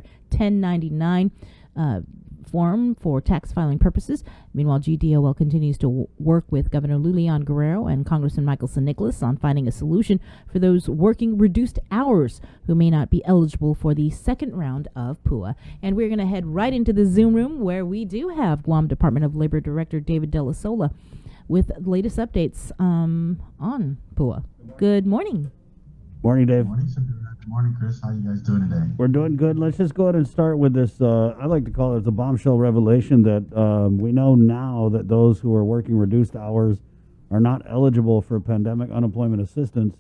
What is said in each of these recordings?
1099 form for tax filing purposes. Meanwhile, GDOL continues to work with Governor Lulian Guerrero and Congressman Michael San Nicolas on finding a solution for those working reduced hours who may not be eligible for the second round of PUA. And we're going to head right into the Zoom room where we do have Guam Department of Labor Director David Dell'Isola with the latest updates on PUA. Good morning. Morning, Dave. Good morning, Sabrina. Good morning, Chris. How you guys doing today? We're doing good. Let's just go ahead and start with this. I like to call it the bombshell revelation that we know now that those who are working reduced hours are not eligible for pandemic unemployment assistance.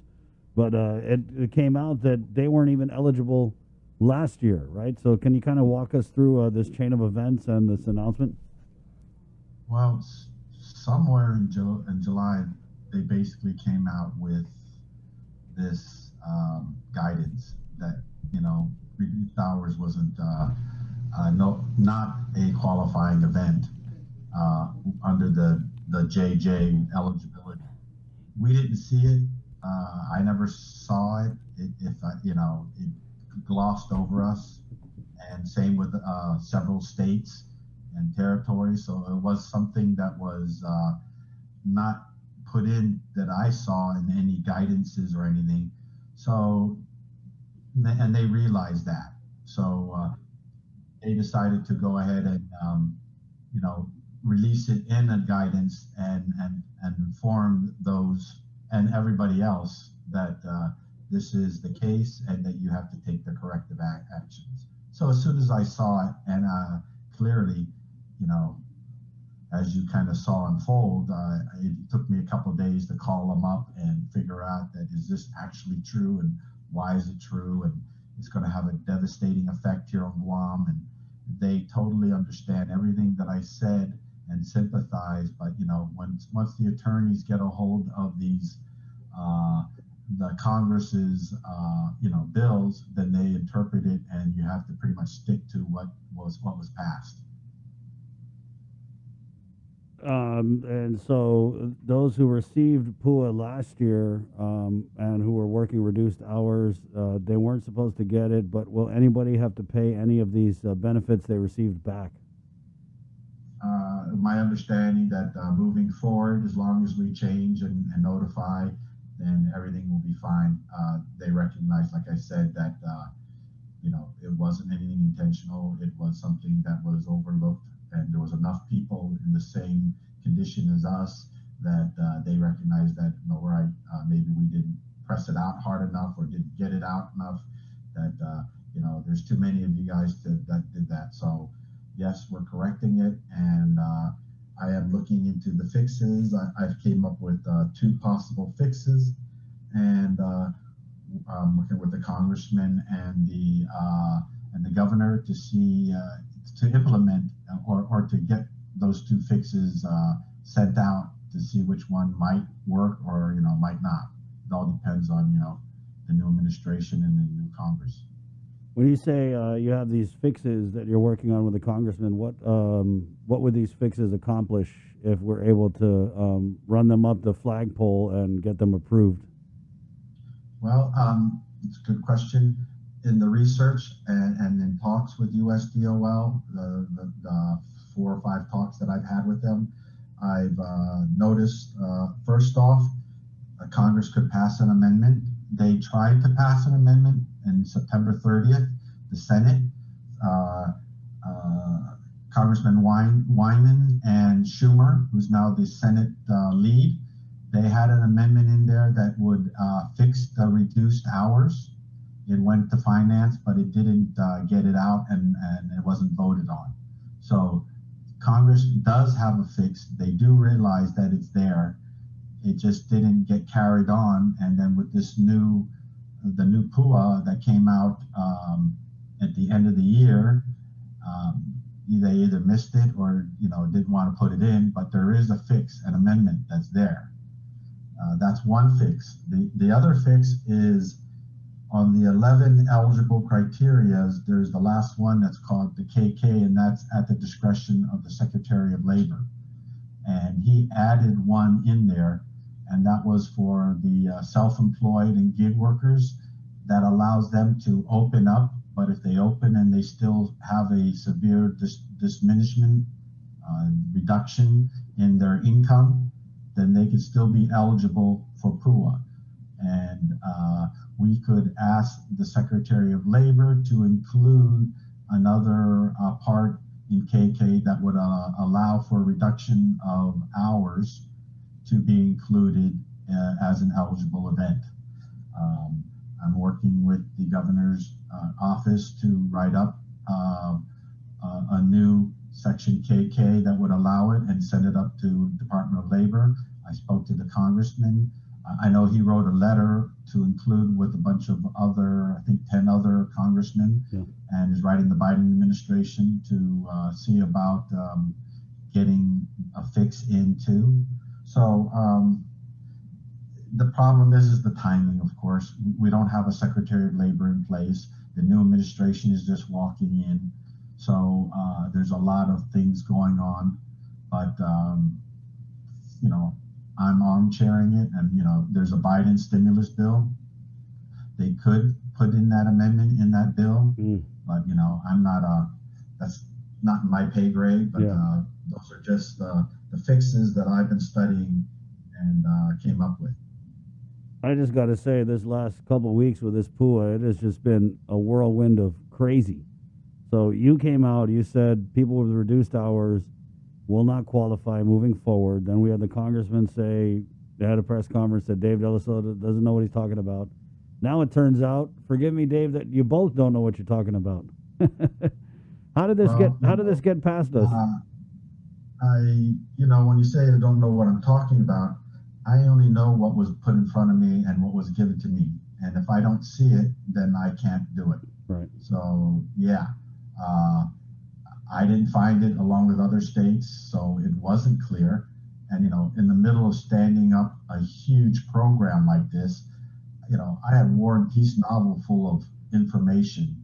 But it came out that they weren't even eligible last year, right? So can you kind of walk us through this chain of events and this announcement? Well, somewhere in July, they basically came out with this guidance that, reduced hours wasn't not a qualifying event under the JJ eligibility. We didn't see it. I never saw it. It glossed over us, and same with several states and territories. So it was something that was not put in that I saw in any guidances or anything. So, and they realized that. So they decided to go ahead and, release it in a guidance and inform those and everybody else that this is the case and that you have to take the corrective actions. So as soon as I saw it and clearly, as you kind of saw unfold, it took me a couple of days to call them up and figure out that is this actually true and why is it true, and it's going to have a devastating effect here on Guam, and they totally understand everything that I said and sympathize. But once the attorneys get a hold of these the Congress's bills, then they interpret it, and you have to pretty much stick to what was passed. And so those who received PUA last year and who were working reduced hours, they weren't supposed to get it, but will anybody have to pay any of these benefits they received back? My understanding that moving forward, as long as we change and notify, then everything will be fine. They recognize, like I said, that it wasn't anything intentional. It was something that was overlooked, and there was enough people in the same condition as us that they recognized that, maybe we didn't press it out hard enough or didn't get it out enough, that, there's too many of you guys that did that. So yes, we're correcting it, and I am looking into the fixes. I've came up with 2 possible fixes, and I'm working with the congressman and the governor to see to implement or to get those 2 fixes sent out to see which one might work or might not. It all depends on the new administration and the new Congress. When you say you have these fixes that you're working on with the congressman, what would these fixes accomplish if we're able to run them up the flagpole and get them approved? Well, it's a good question. In the research and in talks with USDOL, the 4 or 5 talks that I've had with them, I've noticed, first off, Congress could pass an amendment. They tried to pass an amendment on September 30th, the Senate. Congressman Wyman and Schumer, who's now the Senate lead, they had an amendment in there that would fix the reduced hours. It went to finance, but it didn't get it out, and it wasn't voted on. So Congress does have a fix. They do realize that it's there. It just didn't get carried on. And then with the new PUA that came out at the end of the year, they either missed it or didn't want to put it in. But there is a fix, an amendment that's there. That's one fix. The other fix is on the 11 eligible criteria. There's the last one that's called the KK, and that's at the discretion of the Secretary of Labor. And he added one in there, and that was for the self-employed and gig workers, that allows them to open up But if they open and they still have a severe diminishment, reduction in their income, then they could still be eligible for PUA. And we could ask the Secretary of Labor to include another part in KK that would allow for reduction of hours to be included as an eligible event. I'm working with the governor's office to write up a new Section KK that would allow it and send it up to Department of Labor. I spoke to the congressman. I know he wrote a letter to include with a bunch of other, I think 10 other congressmen, yeah. and is writing the Biden administration to see about getting a fix into. So the problem is the timing, of course. We don't have a Secretary of Labor in place. The new administration is just walking in. So there's a lot of things going on, but you know, I'm armchairing it, and you know, there's a Biden stimulus bill. They could put in that amendment in that bill, but you know, I'm not that's not in my pay grade. But those are just the fixes that I've been studying and came up with. I just got to say, this last couple of weeks with this PUA, it has just been a whirlwind of crazy. So you came out, you said people with reduced hours will not qualify moving forward. Then we had the congressman say, they had a press conference, that Dave Dell'Isola doesn't know what he's talking about. Now it turns out, forgive me, Dave, that you both don't know what you're talking about. How did this get past us? You know, when you say I don't know what I'm talking about, I only know what was put in front of me and what was given to me. And if I don't see it, then I can't do it. Right. So, yeah. I didn't find it along with other states, so it wasn't clear. And, you know, in the middle of standing up a huge program like this, you know, I had War and Peace novel full of information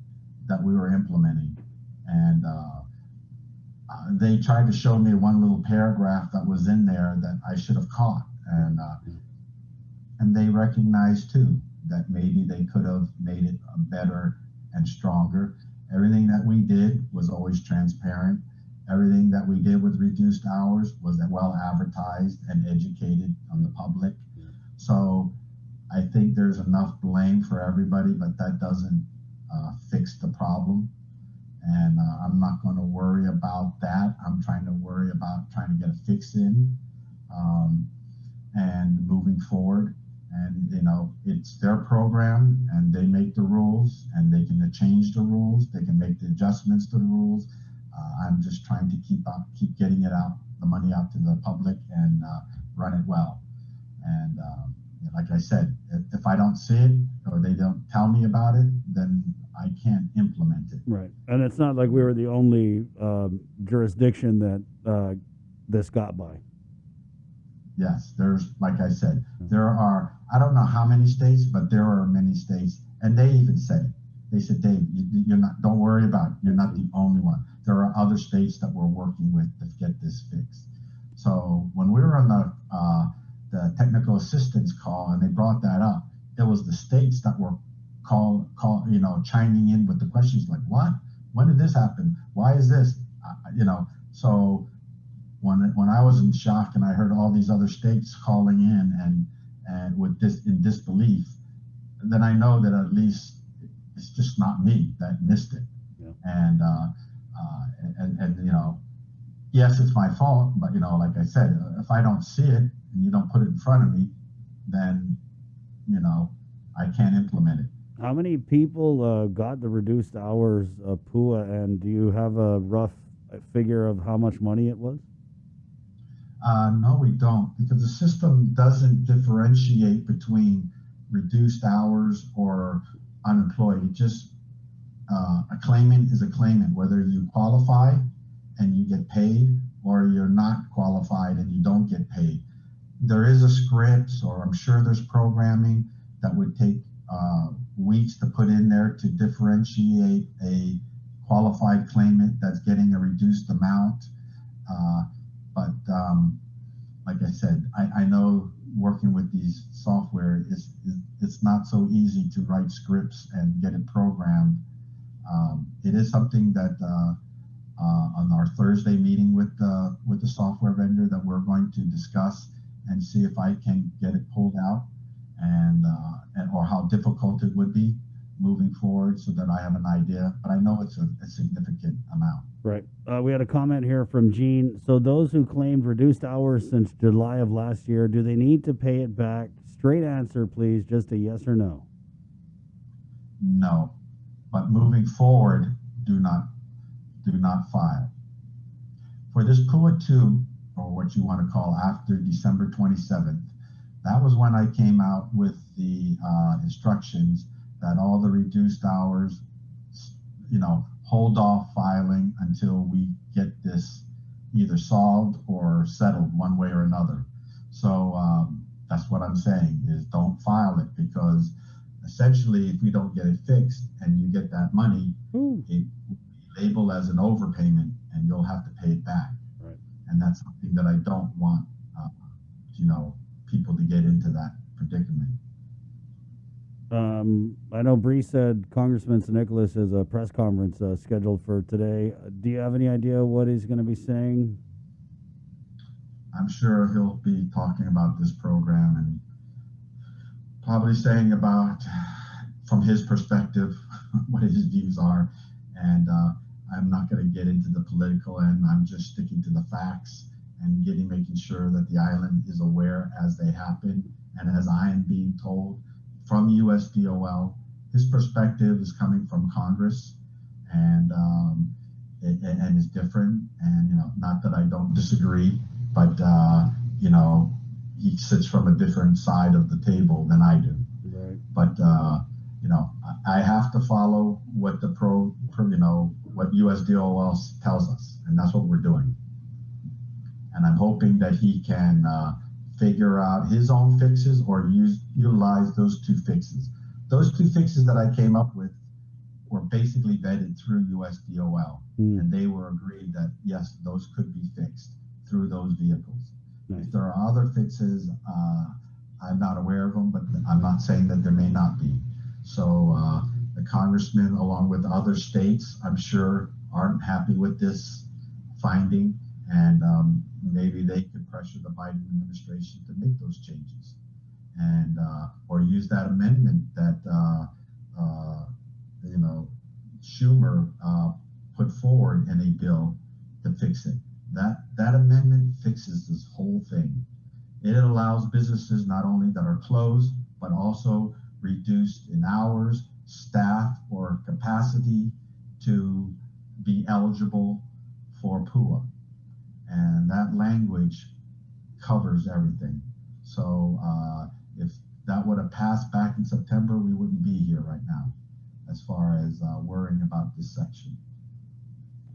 that we were implementing. And they tried to show me one little paragraph that was in there that I should have caught. And they recognized, too, that maybe they could have made it better and stronger. Everything that we did was always transparent. Everything that we did with reduced hours was well advertised and educated on the public. So I think there's enough blame for everybody, but that doesn't fix the problem. And I'm not going to worry about that. I'm trying to worry about trying to get a fix in and moving forward. And, you know, it's their program and they make the rules, and they can change the rules. They can make the adjustments to the rules. I'm just trying to keep getting it out, the money out to the public, and run it well. And like I said, if I don't see it or they don't tell me about it, then I can't implement it. Right. And it's not like we were the only jurisdiction that this got by. Yes, there's, like I said, there are, I don't know how many states, but there are many states, and they even said it. They said, Dave, you're not, don't worry about it. You're not the only one. There are other states that we're working with to get this fixed. So when we were on the technical assistance call and they brought that up, it was the states that were chiming in with the questions like, what? When did this happen? Why is this? So when I was in shock and I heard all these other states calling in and with this in disbelief, then I know that at least it's just not me that missed it. Yeah. And yes, it's my fault, but like I said, if I don't see it and you don't put it in front of me, then I can't implement it. How many people got the reduced hours PUA, and do you have a rough figure of how much money it was? No, we don't, because the system doesn't differentiate between reduced hours or unemployed. It just a claimant is a claimant, whether you qualify and you get paid or you're not qualified and you don't get paid. There is a script, or I'm sure there's programming that would take weeks to put in there to differentiate a qualified claimant that's getting a reduced amount. But like I said, I know working with these software it's not so easy to write scripts and get it programmed It is something that on our Thursday meeting with the software vendor that we're going to discuss and see if I can get it pulled out and or how difficult it would be moving forward so that I have an idea. But I know it's a significant amount. Right. We had a comment here from Gene. So those who claimed reduced hours since July of last year, do they need to pay it back? Straight answer, please. Just a yes or no. No. But moving forward, do not file. For this PUA 2, or what you want to call after December 27th, that was when I came out with the instructions that all the reduced hours, hold off filing until we get this either solved or settled one way or another. So that's what I'm saying is don't file it, because essentially if we don't get it fixed and you get that money, it will be labeled as an overpayment and you'll have to pay it back. Right. And that's something that I don't want, people to get into that predicament. I know Bree said Congressman Nicholas has a press conference scheduled for today. Do you have any idea what he's going to be saying? I'm sure he'll be talking about this program and probably saying about, from his perspective, what his views are. And I'm not going to get into the political end. I'm just sticking to the facts and making sure that the island is aware as they happen and as I am being told from USDOL. His perspective is coming from Congress, and is different. And not that I don't disagree, but he sits from a different side of the table than I do. Right. But I have to follow what what USDOL tells us, and that's what we're doing. And I'm hoping that he can figure out his own fixes or utilize those two fixes. Those two fixes that I came up with were basically vetted through USDOL, and they were agreed that yes, those could be fixed through those vehicles. Nice. If there are other fixes, I'm not aware of them, but I'm not saying that there may not be. So the congressman, along with other states, I'm sure aren't happy with this finding, and maybe they could pressure the Biden administration to make those changes, and or use that amendment that Schumer put forward in a bill to fix it. That amendment fixes this whole thing. It allows businesses not only that are closed, but also reduced in hours, staff, or capacity to be eligible for PUA. And that language covers everything. So if that would have passed back in September, we wouldn't be here right now as far as worrying about this section.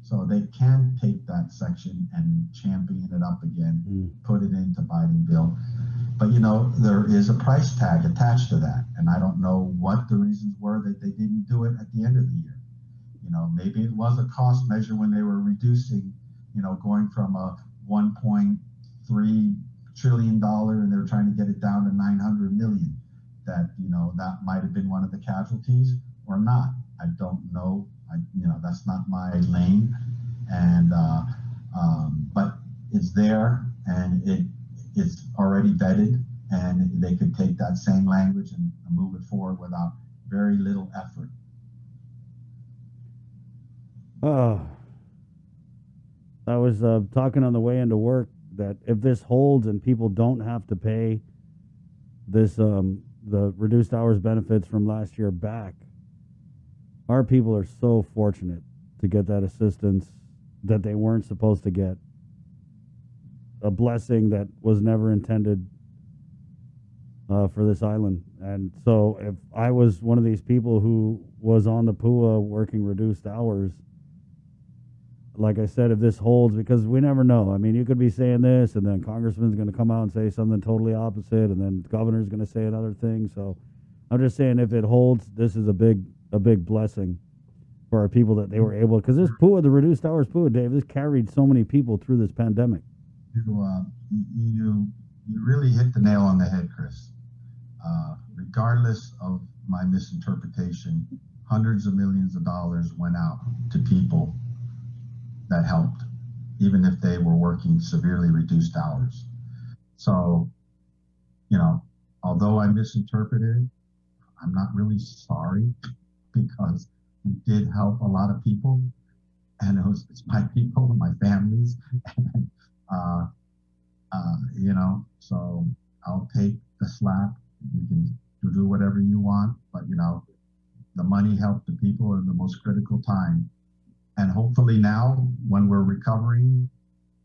So they can take that section and champion it up again, put it into Biden bill. But there is a price tag attached to that. And I don't know what the reasons were that they didn't do it at the end of the year. Maybe it was a cost measure when they were reducing, going from a $1.3 trillion and they were trying to get it down to 900 million. That, that might have been one of the casualties or not. I don't know. That's not my lane. And, but it's there and it's already vetted, and they could take that same language and move it forward without very little effort. I was talking on the way into work that if this holds and people don't have to pay this the reduced hours benefits from last year back, our people are so fortunate to get that assistance that they weren't supposed to get. A blessing that was never intended for this island. And so if I was one of these people who was on the PUA working reduced hours, like I said, if this holds, because we never know. I mean, you could be saying this, and then Congressman's going to come out and say something totally opposite, and then the governor's going to say another thing. So I'm just saying, if it holds, this is a big blessing for our people that they were able, because this PUA, the reduced hours PUA, Dave, this carried so many people through this pandemic. You really hit the nail on the head, Chris. Regardless of my misinterpretation, hundreds of millions of dollars went out to people that helped, even if they were working severely reduced hours. So, you know, although I misinterpreted, I'm not really sorry because we did help a lot of people, and it's my people and my families, and, you know, so I'll take the slack. You can do whatever you want, but you know, the money helped the people in the most critical time. And hopefully now, when we're recovering,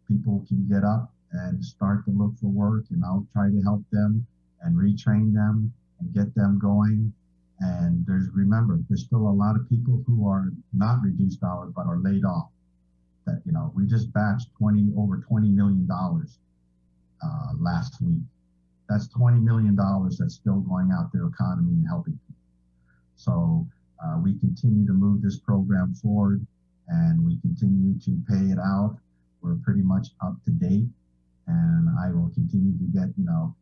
people can get up and start to look for work, and I'll try to help them and retrain them and get them going. And remember, there's still a lot of people who are not reduced hours but are laid off. That, you know, we just batched over $20 million last week. That's $20 million that's still going out their economy and helping people. So we continue to move this program forward, and we continue to pay it out. We're pretty much up to date, and I will continue to get, you know,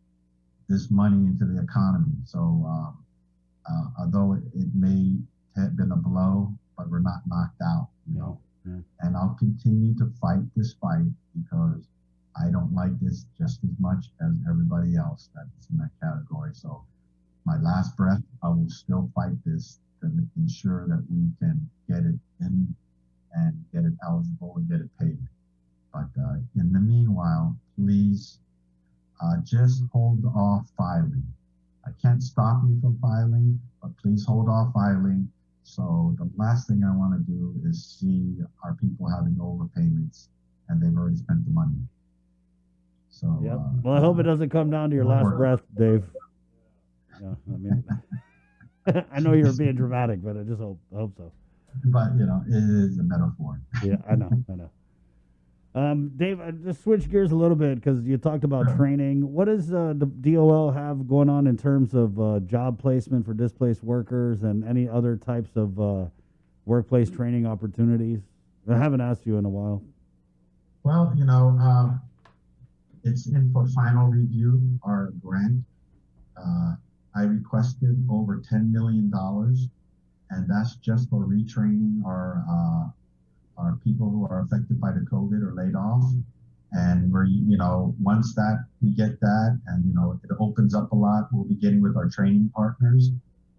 this money into the economy. So although it may have been a blow, but we're not knocked out, you know. Yeah. And I'll continue to fight this fight because I don't like this just as much as everybody else that's in that category. So my last breath, I will still fight this to ensure that we can get it in and get it eligible and get it paid. But in the meanwhile, please just hold off filing. I can't stop you from filing, but please hold off filing. So the last thing I want to do is see our people having overpayments, and they've already spent the money. So yeah. Well, I hope it doesn't come down to your last breath, Dave. Yeah, I mean, I know you're being dramatic, but I hope so. But you know, it is a metaphor. Yeah, I know. Dave, just switch gears a little bit because you talked about training. What does the DOL have going on in terms of job placement for displaced workers and any other types of workplace training opportunities? I haven't asked you in a while. Well, you know, it's in for final review, our grant. I requested over $10 million, and that's just for retraining our people who are affected by the COVID or laid off. And we're, you know, once that we get that, and you know, it opens up a lot, we'll be getting with our training partners,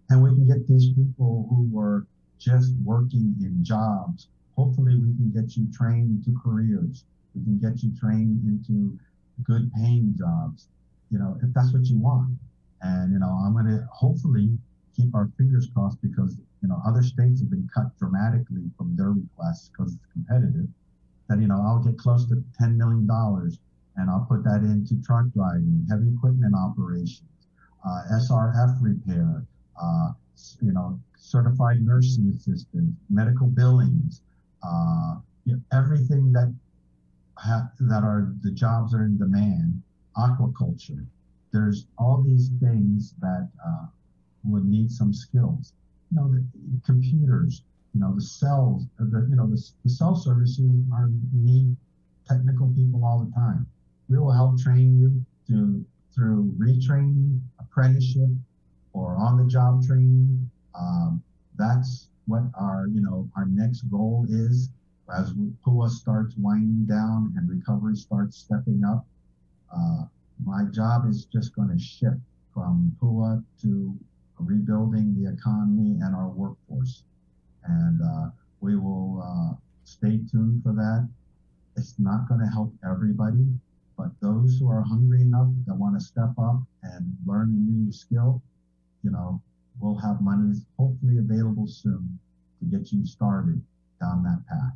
and we can get these people who were just working in jobs. Hopefully we can get you trained into careers. We can get you trained into good paying jobs, you know, if that's what you want. And, you know, I'm going to hopefully keep our fingers crossed because, you know, other states have been cut dramatically from their requests because it's competitive. That, you know, I'll get close to $10 million and I'll put that into truck driving, heavy equipment operations, SRF repair, you know, certified nursing assistant, medical billings, you know, everything that are the jobs are in demand, aquaculture. There's all these things that would need some skills. You know, the computers, you know, the cells, the cell services need technical people all the time. We will help train you through retraining, apprenticeship, or on-the-job training. That's what our next goal is as PUA starts winding down and recovery starts stepping up. My job is just going to shift from PUA to rebuilding the economy and our workforce. And we will stay tuned for that. It's not going to help everybody, but those who are hungry enough that want to step up and learn a new skill, you know, we'll have monies hopefully available soon to get you started down that path.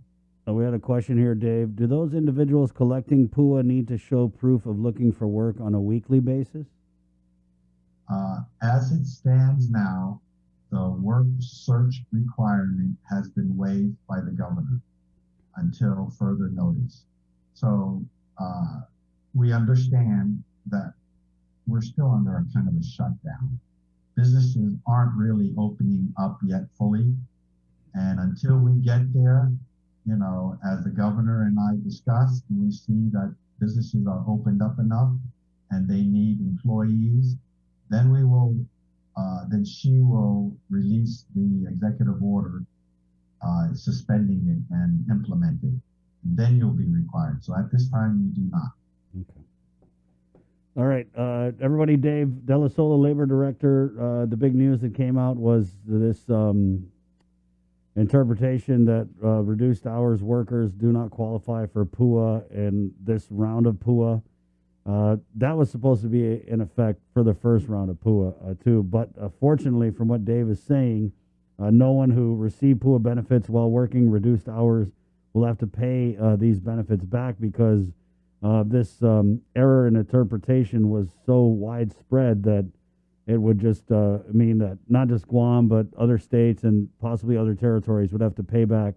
We had a question here, Dave. Do those individuals collecting PUA need to show proof of looking for work on a weekly basis? As it stands now, the work search requirement has been waived by the governor until further notice. So we understand that we're still under a kind of a shutdown. Businesses aren't really opening up yet fully. And until we get there, you know, as the governor and I discussed, we see that businesses are opened up enough and they need employees, then we will then she will release the executive order suspending it and implement it. And then you'll be required. So at this time, you do not. Okay. All right, everybody. Dave Dell'Isola, labor director. The big news that came out was this interpretation that reduced hours workers do not qualify for PUA in this round of PUA. That was supposed to be in effect for the first round of PUA too. But fortunately, from what Dave is saying, no one who received PUA benefits while working reduced hours will have to pay these benefits back because this error in interpretation was so widespread that it would just mean that not just Guam, but other states and possibly other territories would have to pay back,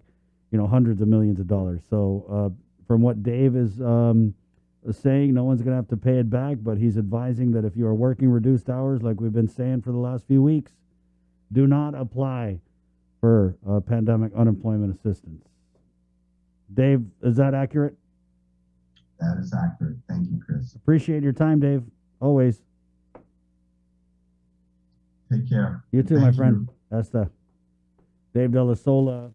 hundreds of millions of dollars. So from what Dave is saying, no one's going to have to pay it back, but he's advising that if you are working reduced hours, like we've been saying for the last few weeks, do not apply for pandemic unemployment assistance. Dave, is that accurate? That is accurate. Thank you, Chris. Appreciate your time, Dave. Always. Take care. You too, my friend. That's the Dave Dell'Isola.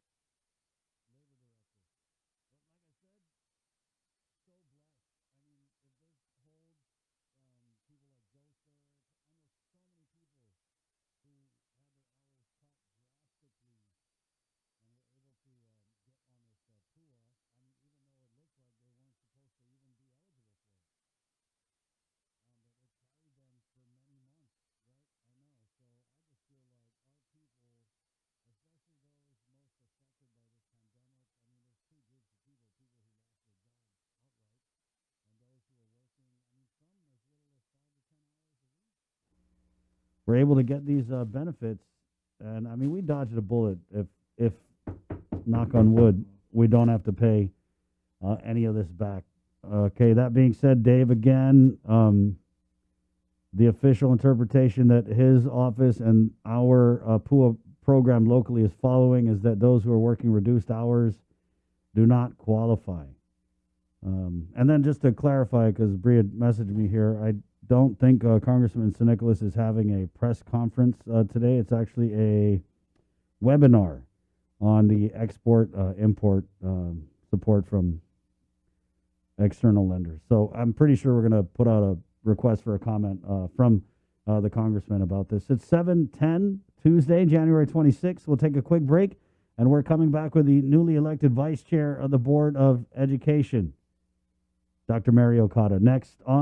We're able to get these benefits, and I mean, we dodged a bullet. If knock on wood, we don't have to pay any of this back. Okay. That being said, Dave, again, the official interpretation that his office and our PUA program locally is following is that those who are working reduced hours do not qualify. And then just to clarify, because Bree had messaged me here, I don't think Congressman San Nicolas is having a press conference today. It's actually a webinar on the export-import support from external lenders. So I'm pretty sure we're going to put out a request for a comment from the congressman about this. It's 7:10, Tuesday, January 26th. We'll take a quick break, and we're coming back with the newly elected vice chair of the Board of Education, Dr. Mary Okada. Next on